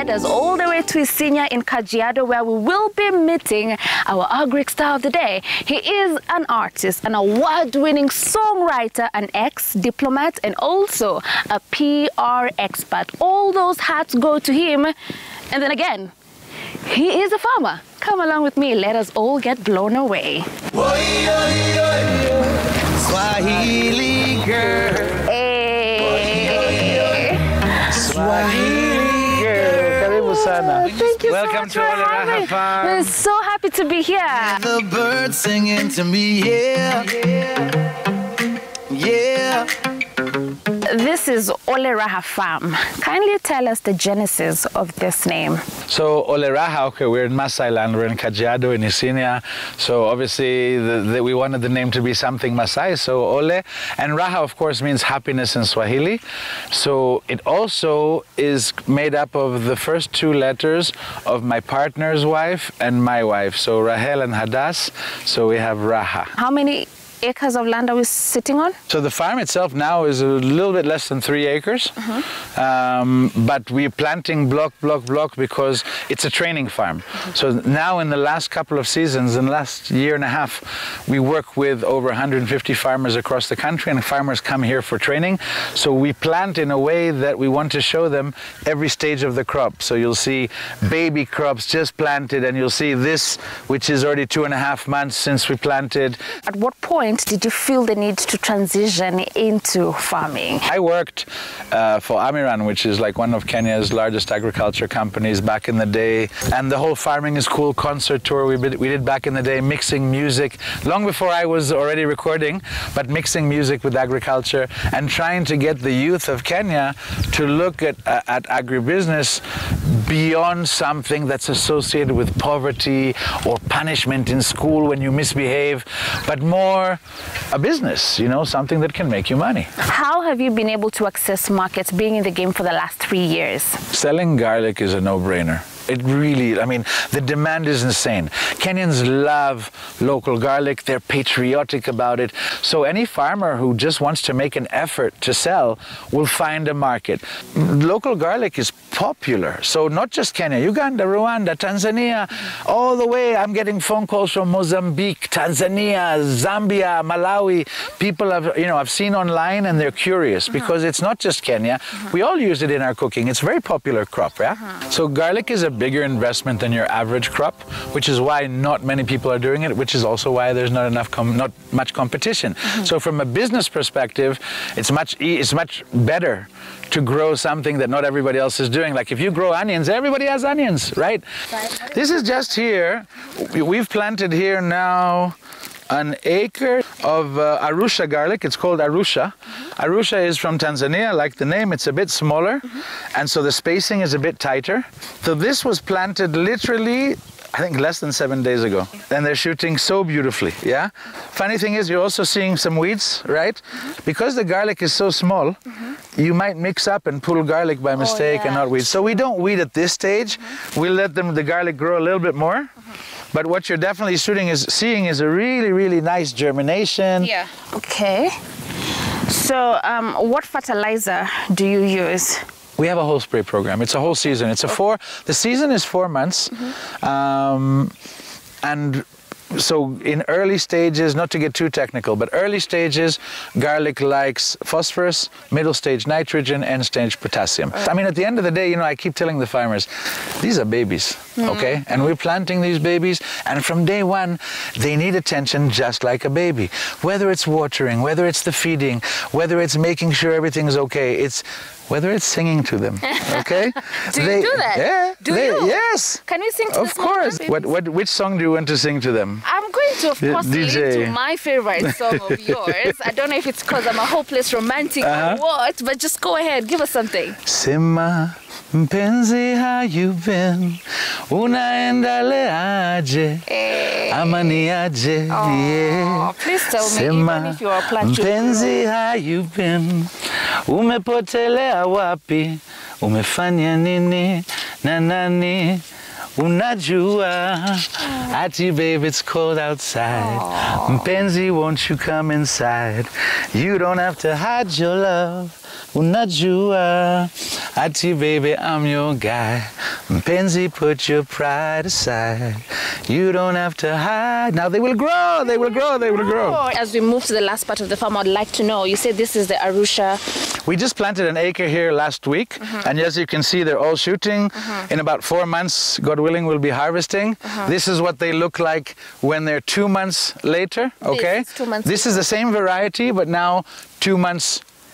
led us all the way to Isinya in Kajiado, where we will be meeting our Agri star of the day. He is an artist, an award-winning songwriter, an ex-diplomat, and also a PR expert. All those hats go to him. And then again, he is a farmer. Come along with me. Let us all get blown away. Swahili girl. Hey. Swahili girl. Karibu sana. Thank you Welcome so much to Oleraha Farm. We're so happy to be here. The birds singing to me, yeah. Yeah. This is Oleraha Farm. Kindly tell us the genesis of this name. So Oleraha, okay, we're in Maasai land, we're in Kajiado in Isinya. So obviously we wanted the name to be something Maasai, so Ole. And Raha, of course, means happiness in Swahili. So it also is made up of the first two letters of my partner's wife and my wife. So Rahel and Hadass, so we have Raha. How many acres of land are we sitting on? So the farm itself now is a little bit less than 3 acres, but we're planting block because it's a training farm. So now in the last couple of seasons, in the last year and a half, we work with over 150 farmers across the country, and farmers come here for training. So we plant in a way that we want to show them every stage of the crop. So you'll see baby crops just planted, and you'll see this, which is already 2.5 months since we planted. At what point did you feel the need to transition into farming? I worked for Amiran, which is like one of Kenya's largest agriculture companies back in the day. And the whole Farming is Cool concert tour we did back in the day, mixing music, long before I was already recording, but mixing music with agriculture and trying to get the youth of Kenya to look at agribusiness beyond something that's associated with poverty or punishment in school when you misbehave, but more a business, you know, something that can make you money. How have you been able to access markets being in the game for the last 3 years? Selling garlic is a no-brainer. It really, I mean, the demand is insane. Kenyans love local garlic. They're patriotic about it. So any farmer who just wants to make an effort to sell will find a market. Local garlic is popular. So not just Kenya, Uganda, Rwanda, Tanzania, all the way. I'm getting phone calls from Mozambique, Tanzania, Zambia, Malawi. People have, you know, I've seen online, and they're curious because it's not just Kenya. We all use it in our cooking. It's a very popular crop, yeah? So garlic is a bigger investment than your average crop, which is why not many people are doing it, which is also why there's not much competition. So from a business perspective, it's much better to grow something that not everybody else is doing. Like if you grow onions, everybody has onions, right? This is just here. We've planted here now an acre of Arusha garlic. It's called Arusha. Arusha is from Tanzania, like the name. It's a bit smaller, and so the spacing is a bit tighter. So this was planted literally, I think, less than 7 days ago. And they're shooting so beautifully, yeah? Funny thing is, you're also seeing some weeds, right? Because the garlic is so small, you might mix up and pull garlic by mistake and not weed. So we don't weed at this stage. We let the garlic grow a little bit more. But what you're definitely seeing is a really, really nice germination. Yeah. Okay. So what fertilizer do you use? We have a whole spray program. It's a whole season. It's the season is 4 months. And so in early stages, not to get too technical, but early stages, garlic likes phosphorus, middle stage nitrogen, end stage potassium. I mean, at the end of the day, you know, I keep telling the farmers, these are babies, okay? And we're planting these babies, and from day one, they need attention just like a baby. Whether it's watering, whether it's the feeding, whether it's making sure everything's okay, whether it's singing to them, okay? Do you do that? Yeah. Do you? Yes. Can you sing to Of course. Which song do you want to sing to them? I'm going to, of course, DJ. lead to my favorite song of yours. I don't know if it's because I'm a hopeless romantic or what, but just go ahead, give us something. Sema mpenzi, how you been? Unaendeleaje? Amaniaje? Yeah. Please tell me, Sema even if you are planting. mpenzi, how you been? Umepotelea wapi? Umefanya nini na nani? unajua. Ati babe, it's cold outside. Mpenzi, won't you come inside? You don't have to hide your love. Unajua. Ati baby, I'm your guy. Mpenzi, put your pride aside. You don't have to hide. Now they will grow, they will grow, they will grow. As we move to the last part of the farm, I'd like to know, you said this is the Arusha. We just planted an acre here last week, and as you can see, they're all shooting. In about 4 months, God willing, we'll be harvesting. This is what they look like when they're 2 months later, okay? This is 2 months This is the same variety, but now 2 months